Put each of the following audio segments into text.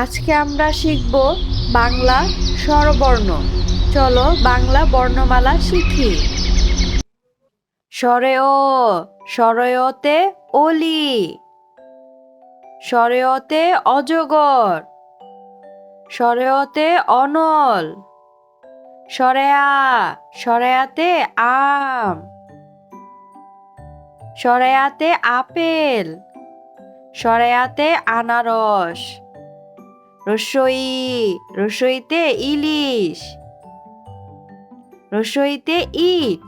আজকে আমরা শিখব বাংলা স্বরবর্ণ। চলো বাংলা বর্ণমালা শিখি। স্বরে ও, স্বরয়তে অলি, স্বরয়তে অজগর, স্বরয়তে অনল, স্বরেয়া, স্বরেয়াতে আম, স্বরেয়াতে আপেল, স্বরেয়াতে আনারস, রসই, রসইতে ইলিশ, রসইতে ইট,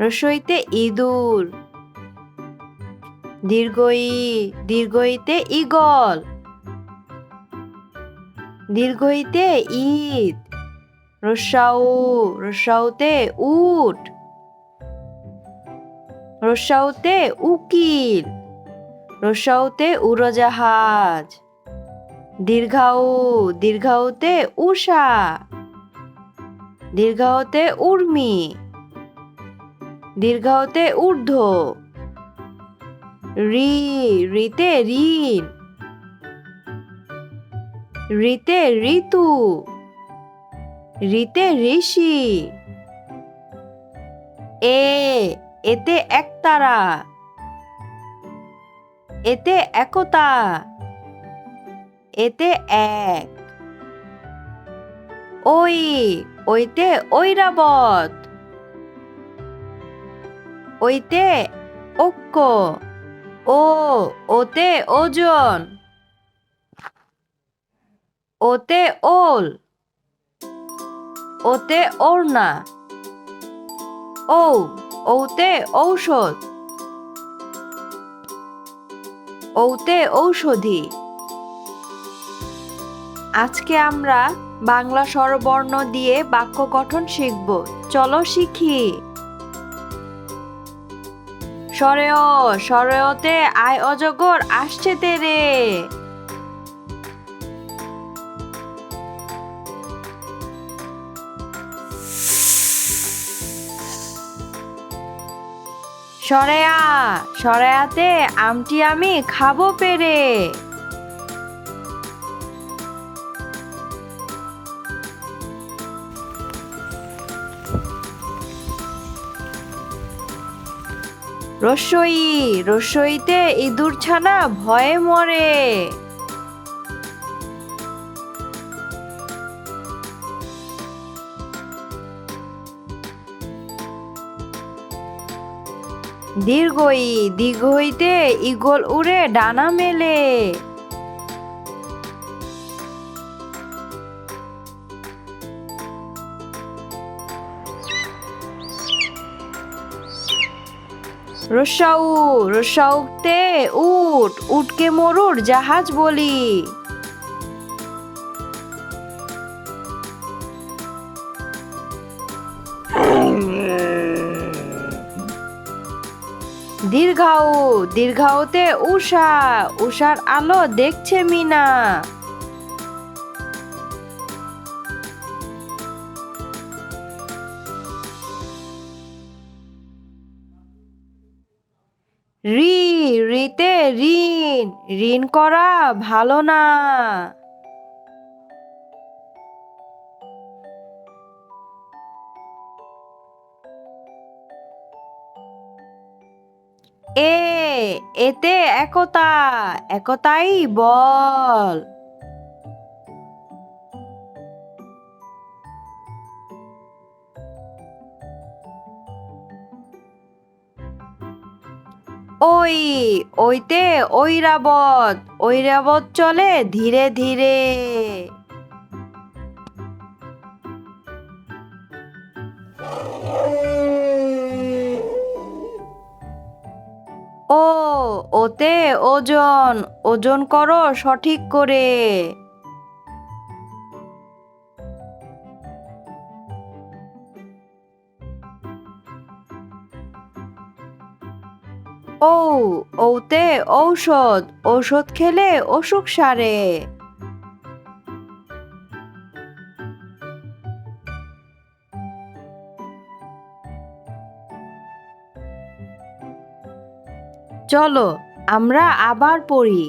রসইতে ইঁদুর, দীর্ঘই, দীর্ঘইতে ঈগল, দীর্ঘইতে ঈদ, রস্যাউ, রস্যাউতে উট, রস্যাউতে উকিল, রস্যাউতে উড়োজাহাজ, দীর্ঘাউ, দীর্ঘাউতে উষা, দীর্ঘাউতে উর্মি, দীর্ঘাউতে ঊর্ধ্ব, রি, রিতে ঋণ, রিতে ঋতু, রিতে ঋষি, এতে একতারা, এতে একতা, এতে এক, ওই, ওইতে ঐরাবত, ওইতে ঐক্য, ওতে ওজন, ওতে ওল, ওতে ওড়না, ওতে ঔষধ, ওতে ঔষধি। আজকে আমরা বাংলা স্বরবর্ণ দিয়ে বাক্য গঠন শিখব। চলো শিখি। স্বরেয়, স্বরেয়তে আয় অজগর আসছে তেরে, স্বরেয়া, স্বরেয়াতে আমটি আমি খাবো পেরে, রস্যই, রস্যইতে ইঁদুর ছানা ভয়ে মরে, দীর্ঘই, দীর্ঘইতে ঈগল উড়ে ডানা মেলে, রস্যাউ, রস্যাউতে উট, উটকে মরুর জাহাজ বলি, দীর্ঘাউ, দীর্ঘাউতে উষা, উষার আলো দেখছে মিনা, রি, রিতে ঋণ, ঋণ করা ভালো না, এতে একতা, একতাই বল, ওইতে ঐরাবত, ঐরাবত চলে ধীরে ধীরে, ওতে ওজন, ওজন করো সঠিক করে, ওতে ঔষধ, ঔষধ খেলে অসুখ সারে, চলো আমরা আবার পড়ি।